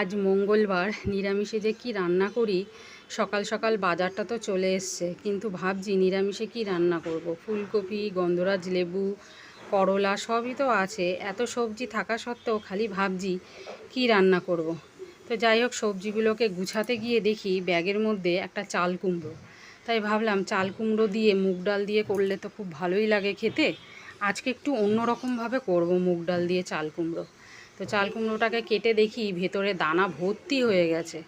আজ মঙ্গলবার, নিরামিষে যে কি রান্না করি। সকাল সকাল বাজারটা তো চলে এসছে, কিন্তু ভাবছি নিরামিষে কি রান্না করব। ফুলকপি, গন্ধরাজ লেবু, করলা সবই তো আছে। এত সবজি থাকা সত্ত্বেও খালি ভাবছি কি রান্না করব। তো যাই হোক, সবজিগুলোকে গুছাতে গিয়ে দেখি ব্যাগের মধ্যে একটা চাল কুমড়ো। তাই ভাবলাম চাল কুমড়ো দিয়ে মুগ ডাল দিয়ে করলে তো খুব ভালোই লাগে খেতে। আজকে একটু অন্যরকমভাবে করব মুগ ডাল দিয়ে চাল কুমড়ো। তো চাল কুমড়োটাকে কেটে দেখি ভেতরে দানা ভর্তি হয়ে গেছে।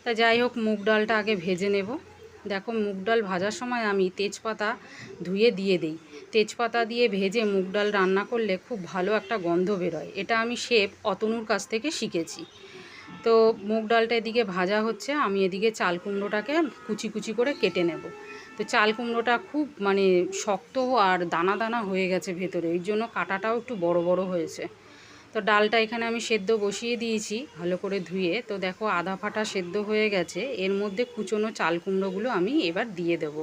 তা যাই হোক, মুগ ডালটা আগে ভেজে নেব। দেখো, মুগ ডাল ভাজার সময় আমি তেজপাতা ধুয়ে দিয়ে দিই। তেজপাতা দিয়ে ভেজে মুগ ডাল রান্না করলে খুব ভালো একটা গন্ধ বেরোয়। এটা আমি শেফ অতনুর কাছ থেকে শিখেছি। তো মুগ ডালটা এদিকে ভাজা হচ্ছে, আমি এদিকে চাল কুমড়োটাকে কুচি কুচি করে কেটে নেব। তো চাল কুমড়োটা খুব শক্ত আর দানা দানা হয়ে গেছে ভেতরে, এই জন্য কাটাটাও একটু বড় বড় হয়েছে। তো ডালটা এখানে আমি সেদ্ধ বসিয়ে দিয়েছি ভালো করে ধুয়ে। তো দেখো, আধা ফাটা সেদ্ধ হয়ে গেছে। এর মধ্যে কুচনো চাল কুমড়োগুলো আমি এবার দিয়ে দেব।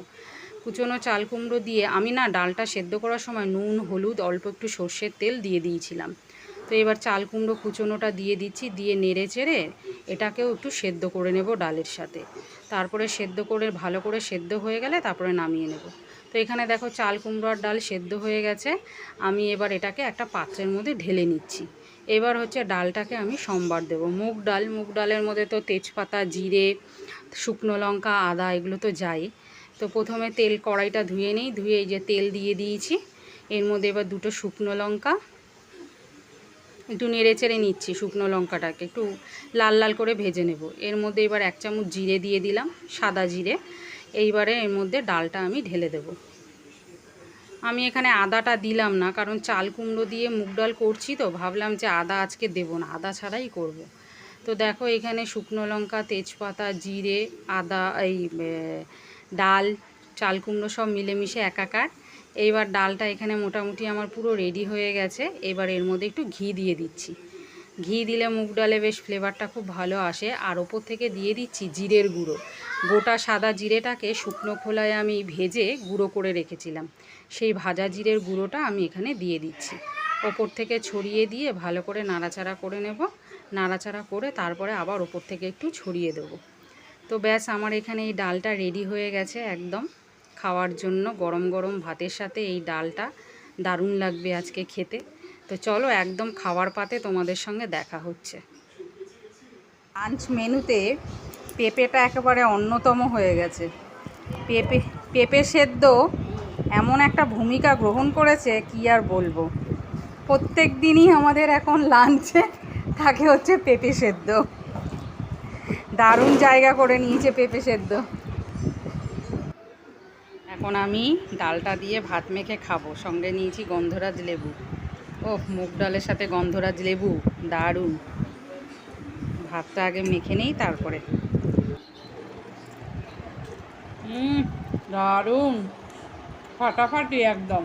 কুচনো চাল কুমড়ো দিয়ে আমি ডালটা সেদ্ধ করার সময় নুন, হলুদ, অল্প একটু সর্ষের তেল দিয়ে দিয়েছিলাম। তো এবার চাল কুমড়ো কুচনোটা দিয়ে দিচ্ছি, দিয়ে নেড়ে চেড়ে এটাকেও একটু সেদ্ধ করে নেব ডালের সাথে। তারপরে সেদ্ধ করে ভালো করে সেদ্ধ হয়ে গেলে তারপরে নামিয়ে নেব। তো এখানে দেখো, চাল কুমড়ো আর ডাল সেদ্ধ হয়ে গেছে। আমি এবার এটাকে একটা পাত্রের মধ্যে ঢেলে নিচ্ছি। এবার হচ্ছে ডালটাকে আমি সম্বার দেব। মুগ ডালের মধ্যে তো তেজপাতা, জিরে, শুকনো লঙ্কা, আদা এগুলো তো যাই। তো প্রথমে কড়াইটা ধুয়ে নিই, ধুয়ে এই যে তেল দিয়ে দিয়েছি। এর মধ্যে এবার দুটো শুকনো লঙ্কা একটু নেড়ে চেড়ে নিচ্ছি। শুকনো লঙ্কাটাকে একটু লাল লাল করে ভেজে নেব। এর মধ্যে এবার 1 চামচ জিরে দিয়ে দিলাম, সাদা জিরে। এইবারে এর মধ্যে ডালটা আমি ঢেলে দেব। আমি এখানে আদাটা দিলাম না, কারণ চাল কুমড়ো দিয়ে মুগ ডাল করছি, তো ভাবলাম যে আদা আজকে দেব না, আদা ছাড়াই করব। তো দেখো, এখানে শুকনো লঙ্কা, তেজপাতা, জিরে, আদা, ডাল, চাল কুমড়ো সব মিলেমিশে একাকার। এইবার ডালটা এখানে মোটামুটি আমার পুরো রেডি হয়ে গেছে। এবার এর মধ্যে একটু ঘি দিয়ে দিচ্ছি। ঘি দিলে মুগ ডালে বেশ ফ্লেভারটা খুব ভালো আসে। আর ওপর থেকে দিয়ে দিচ্ছি জিরের গুঁড়ো। গোটা সাদা জিরেটাকে শুকনো খোলায় আমি ভেজে গুঁড়ো করে রেখেছিলাম, সেই ভাজা জিরের গুঁড়োটা আমি এখানে দিয়ে দিচ্ছি। ওপর থেকে ছড়িয়ে দিয়ে ভালো করে নাড়াচাড়া করে নেব। নাড়াচাড়া করে তারপরে আবার ওপর থেকে একটু ছড়িয়ে দেব। তো ব্যাস, আমার এখানে এই ডালটা রেডি হয়ে গেছে একদম খাওয়ার জন্য। গরম গরম ভাতের সাথে এই ডালটা দারুণ লাগবে আজকে খেতে। তো চলো, একদম খাওয়ার পাতে তোমাদের সঙ্গে দেখা হচ্ছে। লাঞ্চ মেনুতে পেঁপেটা একেবারে অন্যতম হয়ে গেছে। পেঁপে সেদ্ধ এমন একটা ভূমিকা গ্রহণ করেছে, কি আর বলবো। প্রত্যেক দিনই আমাদের এখন লাঞ্চে থাকে হচ্ছে পেঁপে সেদ্ধ। দারুণ জায়গা করে নিয়েছে পেঁপে সেদ্ধ। এখন আমি ডালটা দিয়ে ভাত মেখে খাবো। সঙ্গে নিয়েছি গন্ধরাজ লেবু। ওহ, মুগ ডালের সাথে গন্ধরাজ লেবু দারুণ। ভাতটা আগে মেখে নেই তারপরে। দারুণ, ফাটাফাটি একদম।